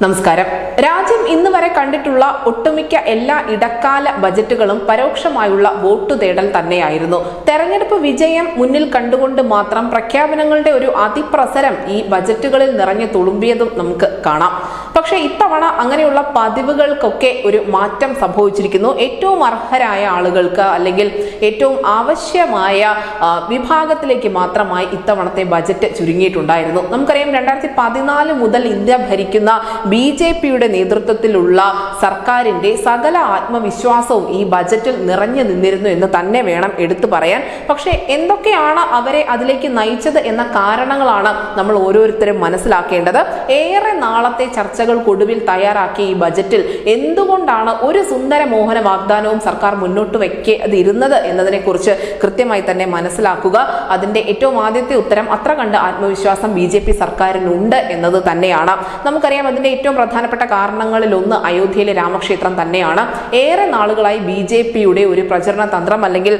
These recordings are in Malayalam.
നമസ്കാരം. രാജ്യം ഇന്ന് വരെ കണ്ടിട്ടുള്ള ഒട്ടുമിക്ക എല്ലാ ഇടക്കാല ബജറ്റുകളും പരോക്ഷമായുള്ള വോട്ടു തേടൽ തന്നെയായിരുന്നു. തെരഞ്ഞെടുപ്പ് വിജയം മുന്നിൽ കണ്ടുകൊണ്ട് മാത്രം പ്രഖ്യാപനങ്ങളുടെ ഒരു അതിപ്രസരം ഈ ബജറ്റുകളിൽ നിറഞ്ഞു തുളുമ്പിയതും നമുക്ക് കാണാം. പക്ഷെ ഇത്തവണ അങ്ങനെയുള്ള പതിവുകൾക്കൊക്കെ ഒരു മാറ്റം സംഭവിച്ചിരിക്കുന്നു. ഏറ്റവും അർഹരായ ആളുകൾക്ക് അല്ലെങ്കിൽ ഏറ്റവും ആവശ്യമായ വിഭാഗത്തിലേക്ക് മാത്രമായി ഇത്തവണത്തെ ബജറ്റ് ചുരുങ്ങിയിട്ടുണ്ടായിരുന്നു. നമുക്കറിയാം, 2014 മുതൽ ഇന്ത്യ ഭരിക്കുന്ന BJPയുടെ നേതൃത്വത്തിലുള്ള സർക്കാരിന്റെ സകല ആത്മവിശ്വാസവും ഈ ബജറ്റിൽ നിറഞ്ഞു നിന്നിരുന്നു എന്ന് തന്നെ വേണം എടുത്തു പറയാൻ. പക്ഷെ എന്തൊക്കെയാണ് അവരെ അതിലേക്ക് നയിച്ചത് എന്ന കാരണങ്ങളാണ് നമ്മൾ ഓരോരുത്തരും മനസ്സിലാക്കേണ്ടത്. ഏറെ നാളത്തെ ചർച്ചകൾക്കൊടുവിൽ തയ്യാറാക്കിയ ഈ ബജറ്റിൽ എന്തുകൊണ്ടാണ് ഒരു സുന്ദര മോഹന വാഗ്ദാനവും സർക്കാർ മുന്നോട്ട് വെക്കാതിരുന്നത് എന്നതിനെ കുറിച്ച് കൃത്യമായി തന്നെ മനസ്സിലാക്കുക. അതിന്റെ ഏറ്റവും ആദ്യത്തെ ഉത്തരം അത്ര കണ്ട് ആത്മവിശ്വാസം BJP സർക്കാരിനുണ്ട് എന്നത് തന്നെയാണ്. നമുക്കറിയാം, അതിന്റെ ഏറ്റവും പ്രധാനപ്പെട്ട കാരണങ്ങളിൽ ഒന്ന് അയോധ്യയിലെ രാമക്ഷേത്രം തന്നെയാണ്. ഏറെ നാളുകളായി BJPയുടെ ഒരു പ്രചരണ തന്ത്രം അല്ലെങ്കിൽ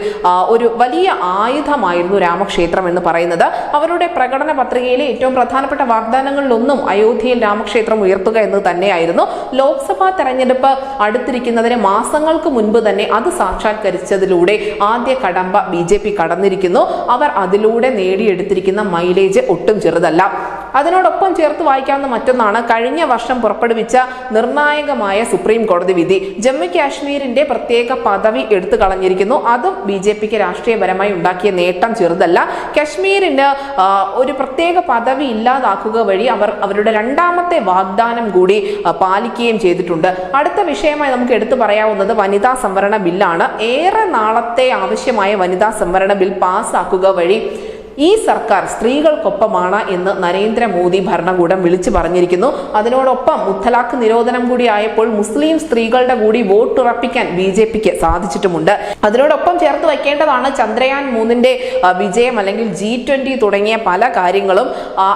ഒരു വലിയ ആയുധമായിരുന്നു രാമക്ഷേത്രം എന്ന് പറയുന്നത്. അവരുടെ പ്രകടന പത്രികയിലെ ഏറ്റവും പ്രധാനപ്പെട്ട വാഗ്ദാനങ്ങളിലൊന്നും അയോധ്യയിൽ രാമക്ഷേത്രം ഉയർത്തുക എന്ന് തന്നെയായിരുന്നു. ലോക്സഭാ തെരഞ്ഞെടുപ്പ് അടുത്തിരിക്കുന്നതിന് മാസങ്ങൾക്ക് മുൻപ് തന്നെ അത് സാക്ഷാത്കരിച്ചതിലൂടെ ആദ്യ കടമ്പ BJP കടന്നിരിക്കുന്നു. അവർ അതിലൂടെ നേടിയെടുത്തിരിക്കുന്ന മൈലേജ് ഒട്ടും ചെറുതല്ല. അതിനോടൊപ്പം ചേർത്ത് വായിക്കാവുന്ന മറ്റൊന്നാണ് കഴിഞ്ഞ വർഷം പുറപ്പെടുവിച്ച നിർണായകമായ സുപ്രീം കോടതി വിധി. ജമ്മു കാശ്മീരിന്റെ പ്രത്യേക പദവി എടുത്തു കളഞ്ഞിരിക്കുന്നു. അതും BJPക്ക് രാഷ്ട്രീയപരമായി ഉണ്ടാക്കിയ നേട്ടം ചെറുതല്ല. കശ്മീരിന് ഒരു പ്രത്യേക പദവി ഇല്ലാതാക്കുക വഴി അവർ അവരുടെ രണ്ടാമത്തെ വാഗ്ദാനം കൂടി പാലിക്കുകയും ചെയ്തിട്ടുണ്ട്. അടുത്ത വിഷയമായി നമുക്ക് എടുത്തു പറയാവുന്നത് വനിതാ സംവരണ ബില്ലാണ്. ഏറെ നാളത്തെ ആവശ്യമായ വനിതാ സംവരണ ബിൽ പാസ്സാക്കുക വഴി ഈ സർക്കാർ സ്ത്രീകൾക്കൊപ്പമാണ് എന്ന് നരേന്ദ്രമോദി ഭരണകൂടം വിളിച്ചു പറഞ്ഞിരിക്കുന്നു. അതിനോടൊപ്പം മുത്തലാഖ് നിരോധനം കൂടി ആയപ്പോൾ മുസ്ലിം സ്ത്രീകളുടെ കൂടി വോട്ടുറപ്പിക്കാൻ BJPക്ക് സാധിച്ചിട്ടുമുണ്ട്. അതിനോടൊപ്പം ചേർത്ത് വയ്ക്കേണ്ടതാണ് ചന്ദ്രയാൻ 3ന്റെ വിജയം അല്ലെങ്കിൽ G20 തുടങ്ങിയ പല കാര്യങ്ങളും.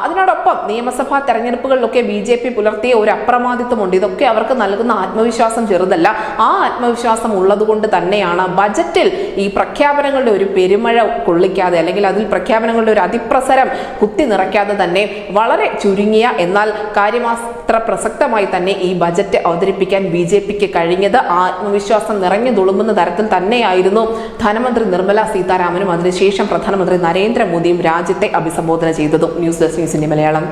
അതിനോടൊപ്പം നിയമസഭാ തെരഞ്ഞെടുപ്പുകളിലൊക്കെ BJP പുലർത്തിയ ഒരു അപ്രമാദിത്വമുണ്ട്. ഇതൊക്കെ അവർക്ക് നൽകുന്ന ആത്മവിശ്വാസം ചെറുതല്ല. ആ ആത്മവിശ്വാസം ഉള്ളതുകൊണ്ട് തന്നെയാണ് ബജറ്റിൽ ഈ പ്രഖ്യാപനങ്ങളുടെ ഒരു പെരുമഴ കൊള്ളിക്കാതെ അല്ലെങ്കിൽ അതിൽ പ്രഖ്യാപനങ്ങളുടെ ഒരു അതിപ്രസരം കുത്തി നിറയ്ക്കാതെ തന്നെ വളരെ ചുരുങ്ങിയ എന്നാൽ കാര്യമാത്ര പ്രസക്തമായി തന്നെ ഈ ബജറ്റ് അവതരിപ്പിക്കാൻ BJPക്ക് കഴിഞ്ഞത്. ആത്മവിശ്വാസം നിറഞ്ഞു തുളുമ്പുന്ന തരത്തിൽ തന്നെയായിരുന്നു ധനമന്ത്രി നിർമ്മല സീതാരാമനും അതിനുശേഷം പ്രധാനമന്ത്രി നരേന്ദ്രമോദിയും രാജ്യത്തെ അഭിസംബോധന ചെയ്തതും. ന്യൂസ് ഡെസ്ക് ന്യൂസിന്റെ മലയാളം.